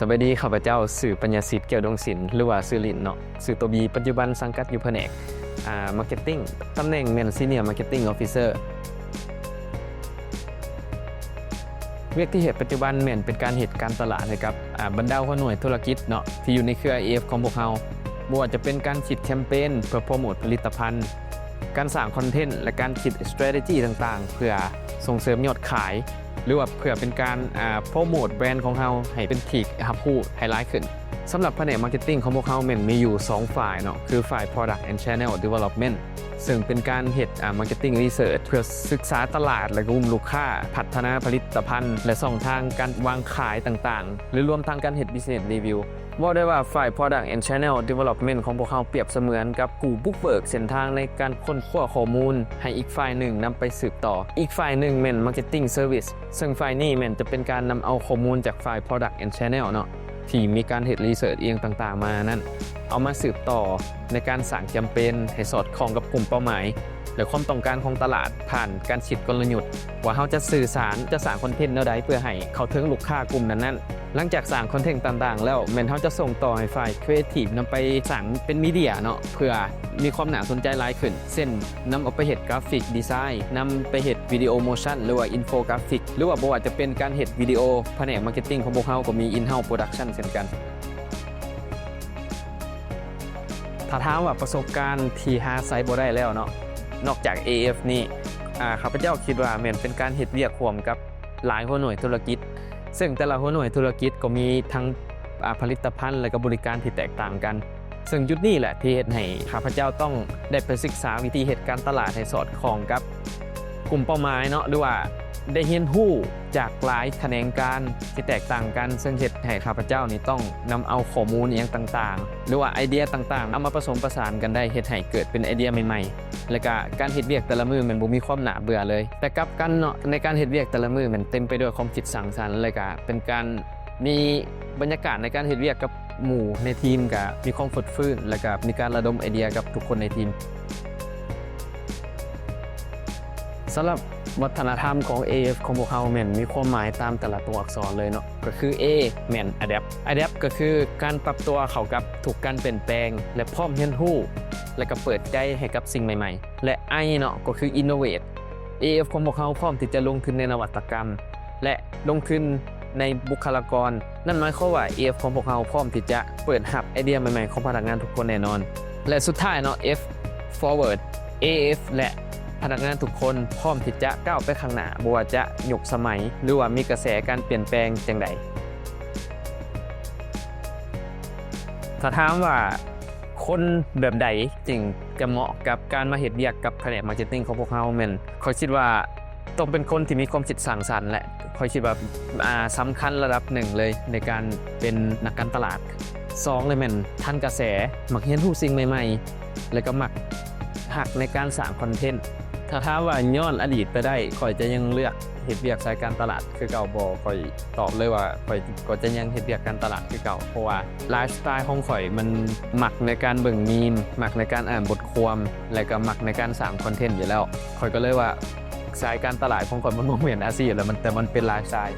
บายดีข้าพเจ้าสื่อปัญญาสิทธิ์เกี่ยวดวงศิลป์หรือว่าสื่อลินเนาะสื่อตัวบีปัจจุบันสังกัดอยู่แผนกมาร์เก็ตติ้งตำแหน่งแมนซีเนียร์มาร์เก็ตติ้งออฟฟิเซอร์เวียกที่เหตุปัจจุบันแมนเป็นการเหตุการตลาดให้กับบรรดาหัวหน่วยธุรกิจเนาะที่อยู่ในเครือ AF ของพวกเราบ่ว่าจะเป็นการคิดแคมเปญเพื่อโปรโมทผลิตภัณฑ์การสร้างคอนเทนต์และการคิด strategy ต่างๆเพื่อส่งเสริมยอดขายหรือว่าเพื่อเป็นการโปรโมทแบรนด์ของเราให้เป็นที่ฮับผู้ไฮไลท์ขึ้นสำหรับแผนกมาร์เก็ตติ้งของพวกเรามีอยู่2ฝ่ายเนาะคือฝ่าย Product and Channel Development ซึ่งเป็นการเหตุMarketing Research เพื่อศึกษาตลาดและกลุ่มลูกค้าพัฒนาผลิตภัณฑ์และช่องทางการวางขายต่างๆหรือรวมทั้งการเหตุ Business Review ว่าได้ว่าฝ่าย Product and Channel Development ของพวกเขาเปรียบเสมือนกับผู้บุกเบิกเส้นทางในการค้นคว้าข้อมูลให้อีกฝ่ายหนึ่งนำไปสืบต่ออีกฝ่ายหนึ่งเป็น Marketing Service ซึ่งฝ่ายนี้จะเป็นการนำเอาข้อมูลจากฝ่าย Product and Channel เนาะที่มีการเหตุรีเสิร์ชเองต่างๆมานั้นเอามาสืบต่อในการสั่งแคมเปญให้สอดคล้องกับกลุ่มเป้าหมายและความต้องการของตลาดผ่านการคิดกลยุทธ์ว่าเขาจะสื่อสารจะสร้างคอนเทนต์แนวใดเพื่อให้เขาถึงลูกค้ากลุ่มนั้นๆหลังจากสร้างคอนเทนต์ต่างๆแล้วเขาจะส่งต่อให้ฝ่ายครีเอทีฟนำไปสั่งเป็นมีเดียเนาะเพื่อมีความน่าสนใจหลายขึ้นเช่นนำเอาไปเหตุกราฟิกดีไซน์นำไปเหตุวิดีโอโมชั่นหรือว่าอินโฟกราฟิกหรือว่าบ่ว่าจะเป็นการเหตุวิดีโอแผนกมาร์เก็ตติ้งของพวกเขาก็มีอินเฮ้าส์โปรดักชั่นเช่นกันถ้าถามว่าประสบการณ์ที่หาไซต์บ่ได้แล้วเนาะนอกจาก AF นี่ข้าพเจ้าคิดว่าเป็นการเฮ็ดเวียกร่วมกับหลายหัวหน่วยธุรกิจซึ่งแต่ละหัวหน่วยธุรกิจก็มีทั้งผลิตภัณฑ์และก็บริการที่แตกต่างกันซึ่งจุดนี้แหละที่เฮ็ดให้ข้าพเจ้าต้องได้ไปศึกษาวิธีเหตุการตลาดให้สอดคล้องกับกลุ่มเป้าหมายเนาะหรือว่าได้เรียนรู้จากหลายแขนงการที่แตกต่างกันซึ่งเฮ็ดให้ข้าพเจ้านี่ต้องนำเอาข้อมูลอย่างต่างๆหรือว่าไอเดียต่างๆเอามาผสมผสานกันได้เฮ็ดให้เกิดเป็นไอเดียใหม่ๆและก็การเฮ็ดเวียกแต่ละมื้อมันบ่มีความน่าเบื่อเลยแต่กลับกันเนาะในการเฮ็ดเวียกแต่ละมื้อมันเต็มไปด้วยความคิดสร้างสรรค์และก็เป็นการมีบรรยากาศในการเฮ็ดเวียกกับหมู่ในทีมก็มีความฟดฟื้นและก็มีการระดมไอเดียกับทุกคนในทีมสำหรับวัฒนธรรมของ AF ของพวกเขามีความหมายตามแต่ละตัวอักษรเลยเนาะก็คือ A Adapt ก็คือการปรับตัวเข้ากับทุกการเปลี่ยนแปลงและพร้อมเรียนรู้และก็เปิดใจให้กับสิ่งใหม่ๆและ I เนาะก็คือ Innovate AF ของพวกเขาพร้อมที่จะลงทุนในนวัตกรรมและลงทุนในบุคลากรนั่นหมายความว่า AF ของพวกเขาพร้อมที่จะเปิดรับไอเดียใหม่ๆของพนักงานทุกคนแน่นอนและสุดท้ายเนาะ F Forward AF และพนักงานทุกคนพร้อมที่จะก้าวไปข้างหน้าบ่ว่าจะยุคสมัยหรือว่ามีกระแสการเปลี่ยนแปลงจังใดถ้าถามว่าคนแบบใดจึงจะเหมาะกับการมาเฮ็ดเวียกกับแผนกมาร์เก็ตติ้งของพวกเราข้อยคิดว่าต้องเป็นคนที่มีความคิดสร้างสรรค์และข้อยคิดว่าสำคัญระดับหนึ่งเลยในการเป็นนักการตลาด2เลยทันกระแสมักเรียนรู้สิ่งใหม่ๆแล้วก็มักหักในการสร้างคอนเทนต์ถ้าถามว่าย้อนอดีตไปได้ข่อยจะยังเลือกเฮ็ดเวียกสายการตลาดคือเก่าบ่ข่อยตอบเลยว่าข่อยก็จะยังเฮ็ดเวียกการตลาดคือเก่าเพราะว่าไลฟ์สไตล์ของข่อยมันมักในการเบิ่งมีมมักในการอ่านบทความและก็มักในการสร้างคอนเทนต์อยู่แล้วข่อยก็เลยว่าสายการตลาดของข่อยมันบ่เหมือนอาชีพแล้วแต่มันเป็นไลฟ์สไตล์